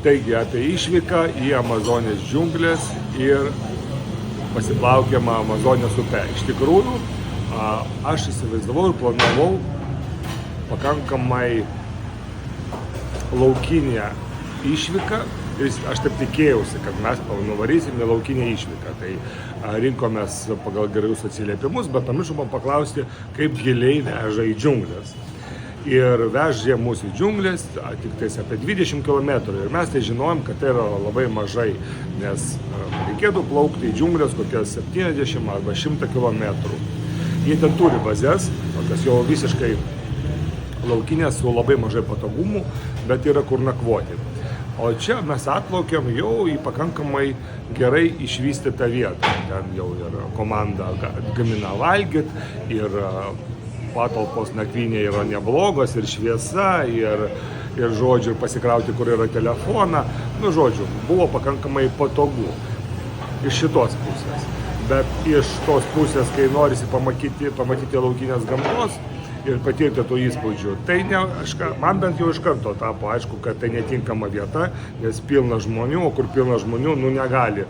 Taigi apie išvyką į Amazonės džiunglės ir pasiplaukiamą Amazonės upę. Iš tikrųjų, aš įsivaizdavau ir planavau pakankamai laukinę išvyką. Ir aš taip tikėjausi, kad mes nuvarysim į laukinę išvyką. Tai rinkomės pagal gerus atsiliepimus, bet pamiršom paklausti, kaip giliai veža į džiunglės. Ir vežė mūsų į džiunglės tik tais apie 20 km. Ir mes tai žinojom, kad tai yra labai mažai, nes reikėtų plaukti į džiunglės kokias 70 arba 100 km. Jie ten turi bazės, tokias jau visiškai laukinės su labai mažai patogumų, bet yra kur nakvoti. O čia mes atplaukėm jau į pakankamai gerai išvystytą vietą. Ten jau ir komanda gamina valgyt, ir patalpos nakvynė yra neblogos, ir šviesa, ir žodžiu, pasikrauti, kur yra telefoną. Žodžiu, buvo pakankamai patogu iš šitos pusės. Bet iš tos pusės, kai norisi pamatyti laukinės gamtos ir patirti tų įspūdžių, tai man bent jau iš karto tapo aišku, kad tai netinkama vieta, nes pilna žmonių, o kur pilna žmonių, negali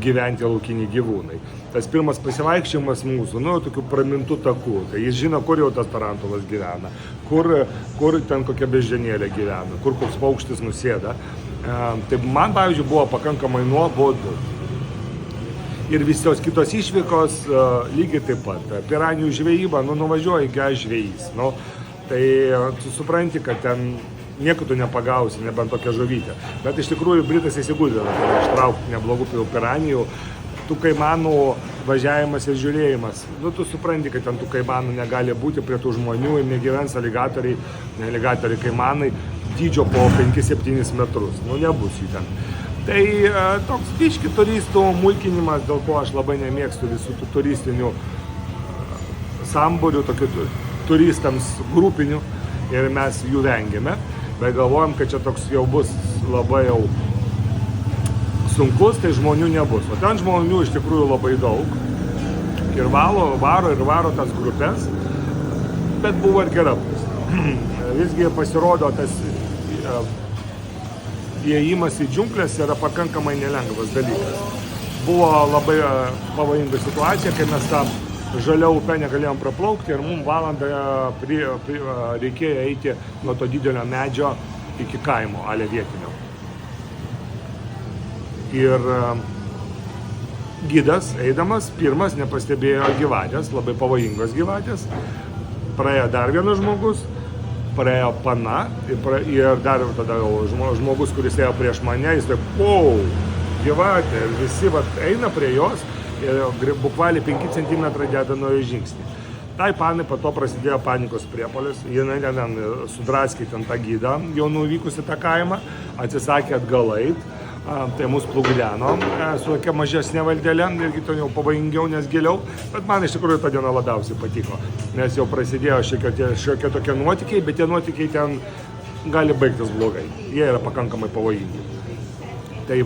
gyventi laukiniai gyvūnai. Tas pirmas pasivaikščiojimas mūsų, tokių pramintų takų, tai jis žino, kur jau tas tarantulas gyvena, kur ten kokia beždžionėlė gyvena, kur koks paukštis nusėda. Tai man, pavyzdžiui, buvo pakankamai nuobodu. Ir visos kitos išvykos lygiai taip pat. Piranijų žvejyba, nuvažiuoji ką žvejys. Tai tu supranti, kad ten nieko tu nepagausi, nebent tokią žuvytę. Bet iš tikrųjų Britas įsigūdino ištraukti neblogų piranijų. Tų kaimanų važiavimas ir žiūrėjimas. Tu supranti, kad ten tų kaimanų negali būti prie tų žmonių ir negyvens aligatoriai kaimanai dydžio po 5-7 metrus. Nebus jų ten. Tai toks biški turistų mulkinimas, dėl ko aš labai nemėgstu visų tų turistinių sambūrių, tokių turistams grupinių, ir mes jų vengiame, bet galvojam, kad čia toks jau bus labai jau sunkus, tai žmonių nebus. O ten žmonių iš tikrųjų labai daug ir varo tas grupės, bet buvo ir gera pusė. Visgi pasirodo tas įėjimas į džiunglės yra pakankamai nelengvas dalykas. Buvo labai pavojinga situacija, kai mes tą žalią upę negalėjom praplaukti ir mums valandą reikėjo eiti nuo to didelio medžio iki kaimo, ale vietinio. Ir gidas, eidamas, pirmas nepastebėjo gyvatės, labai pavojingos gyvatės. Praėjo dar vienas žmogus, praėjo pana ir dar tada žmogus, kuris ėjo prieš mane, jis taip, gyvatė, ir visi eina prie jos ir bukvaliai 5 cm deda nuo jo žingsnį. Tai panai po to prasidėjo panikos priepuolis, jinai ten sudraskė ten tą gidą, jau nuvykusi tą kaimą, atsisakė atgalait. Tai mūsų plukdeno su tokia mažesnė valdelė, irgi to jau pavojingiau, nes giliau, bet man iš tikrųjų ta diena labiausiai patiko, nes jau prasidėjo šiokie tokie nuotykiai, bet tie nuotykiai ten gali baigtis blogai, jie yra pakankamai pavojingi. Tai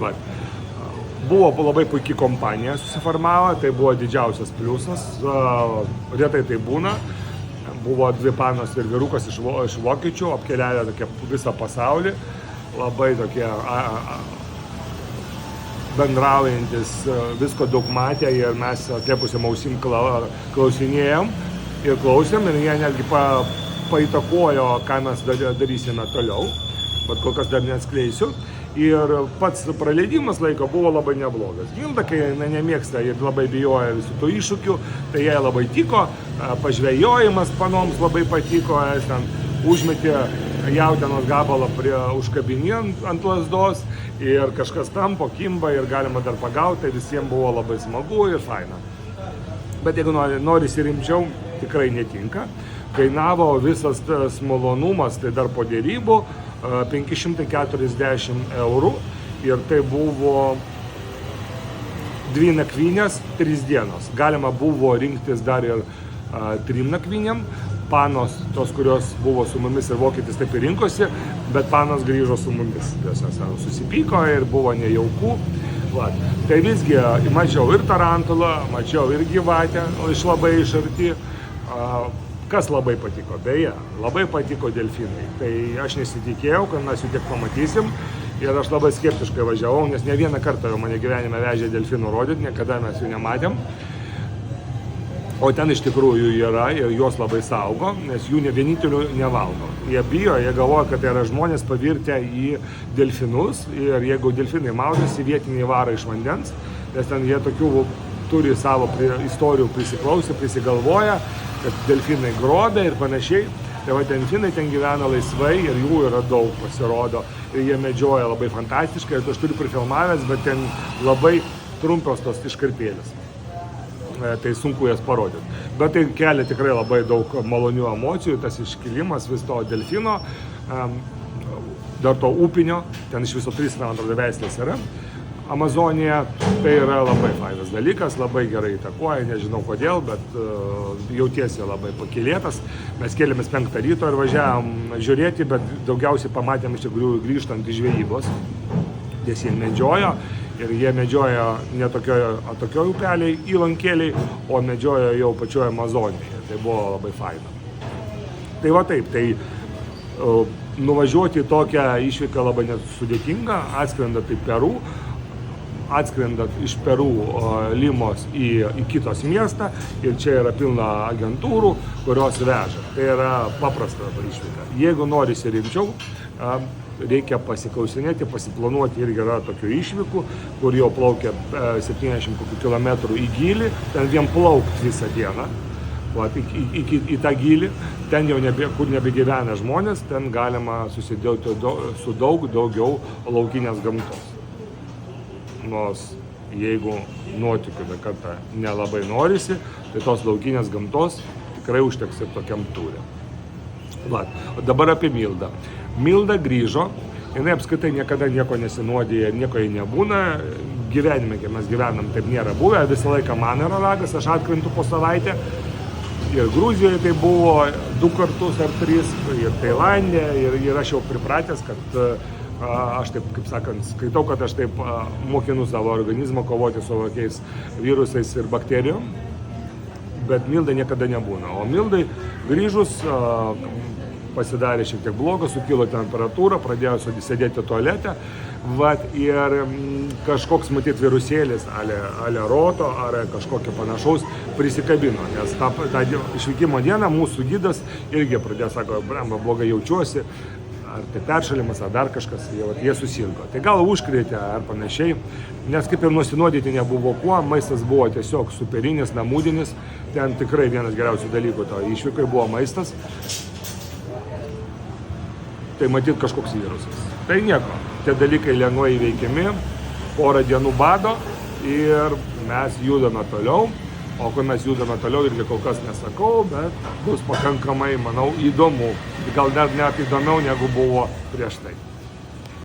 buvo labai puikiai kompanija susiformavo, tai buvo didžiausias pliusas, retai tai būna, buvo 2 panos ir vyrukas iš vokiečių, apkeliavę visą pasaulį, labai tokie bendraujantis, visko daug matė ir mes atliepusiam ausim klausinėjom ir klausėm ir jie netgi paįtakojo, ką mes darysime toliau, bet kol kas dar neatskleisiu. Ir pats praleidimas laiko buvo labai neblogas. Gilda, kai jinai nemėgsta ir labai bijoja visų tų iššūkių, tai jai labai tiko, pažvejojimas panoms labai patiko, ten užmetė jautienos gabalą užkabinį ant lasdos ir kažkas tampo, kimba ir galima dar pagauti, tai visiems buvo labai smagu ir faina. Bet jeigu norisi rimčiau, tikrai netinka. Kainavo visas tas malonumas, tai dar po dėrybų 540 eurų ir tai buvo 2 nakvynės, 3 dienos. Galima buvo rinktis dar ir 3 nakvynėm. Panos, tos, kurios buvo su mumis ir vokietis taip ir rinkosi, bet panos grįžo su mumis. Jos susipyko ir buvo nejaukų. Tai visgi mačiau ir tarantulą, mačiau ir gyvatę iš labai iš arti. Kas labai patiko? Beje, labai patiko delfinai. Tai aš nesitikėjau, kad mes jų tiek pamatysim. ir aš labai skeptiškai važiavau, nes ne vieną kartą jau mane gyvenime vežė delfinų rodyti, niekada mes jų nematėm. O ten iš tikrųjų yra ir juos labai saugo, nes jų vienintelių nevalgo. Jie bijo, jie galvoja, kad tai yra žmonės pavirtę į delfinus ir jeigu delfinai maudėsi, vietiniai varo iš vandens, nes ten jie tokių turi savo istorijų prisiklausę, prisigalvoja, kad delfinai grobia ir panašiai. Tai va, delfinai ten gyvena laisvai ir jų yra daug, pasirodo. Ir jie medžioja labai fantastiškai, ir aš turiu prifilmavęs, bet ten labai trumpios tos iškarpėlės. Tai sunku jas parodyti. Bet tai kelia tikrai labai daug malonių emocijų, tas iškilimas vis to delfino, dar to upinio, ten iš viso 3 man atrodo veislės yra. Amazonija, tai yra labai fainas dalykas, labai gerai įtakoja, nežinau kodėl, bet jautiesi labai pakylėtas. Mes kėlėmės 5 ryto ir važiavom žiūrėti, bet daugiausiai pamatėm iš tikrųjų grįžtant iš žvejybos, nes jie medžiojo ir jie medžiojo ne tokioj upeliai, įlankėliai, o medžiojo jau pačioje Amazonijoje. Tai buvo labai faina. Tai va taip, tai nuvažiuoti į tokią išvyką labai nesudėtinga, atskrenda tai Peru, atskrendat iš Peru Limos į kitos miestą ir čia yra pilna agentūrų, kurios veža. Tai yra paprasta išvyka. Jeigu norisi rimčiau, reikia pasiklausinėti, pasiplanuoti, irgi yra tokių išvykų, kur jau plaukia 70 km į gylį, ten vien plaukti visą dieną. Į tą gylį, ten jau kur nebegyvena žmonės, ten galima susidėti su daugiau laukinės gamtos. Nors jeigu nuotykių dar kartą nelabai norisi, tai tos laukinės gamtos tikrai užteks ir tokiam turė. O dabar apie Mildą. Milda grįžo, jinai apskritai niekada nieko nesinuodija, nieko jai nebūna. Gyvenime, kai mes gyvenam, taip nėra buvę, visą laiką man yra ragas, aš atkrentu po savaitę. Ir Gruzijoje tai buvo 2 kartus ar 3, ir Tailande, ir aš jau pripratęs, kad aš taip, kaip sakant, skaitau, kad aš taip mokinu savo organizmą kovoti su tokiais virusais ir bakterijom, bet Mildai niekada nebūna. O Mildai grįžus pasidarė šiek tiek blogo, sukilo temperatūra, pradėjo sėdėti tualete, ir kažkoks matyt virusėlis, ale roto ar kažkokio panašaus prisikabino, nes tą išvykimo dieną mūsų gidas irgi pradėjo, sako, blogai jaučiuosi, ar tai peršalimas, ar dar kažkas, jie susirgo. Tai gal užkrėtė ar panašiai, nes kaip ir nusinuodyti nebuvo kuo, maistas buvo tiesiog superinis, namūdinis, ten tikrai vienas geriausių dalykų to išvykai buvo maistas. Tai matyt kažkoks virusas. Tai nieko, tie dalykai lengvai įveikiami, porą dienų bado ir mes judame toliau. O kur mes judame toliau, irgi kol kas nesakau, bet bus pakankamai, manau, įdomu. Gal net įdomiau negu buvo prieš tai.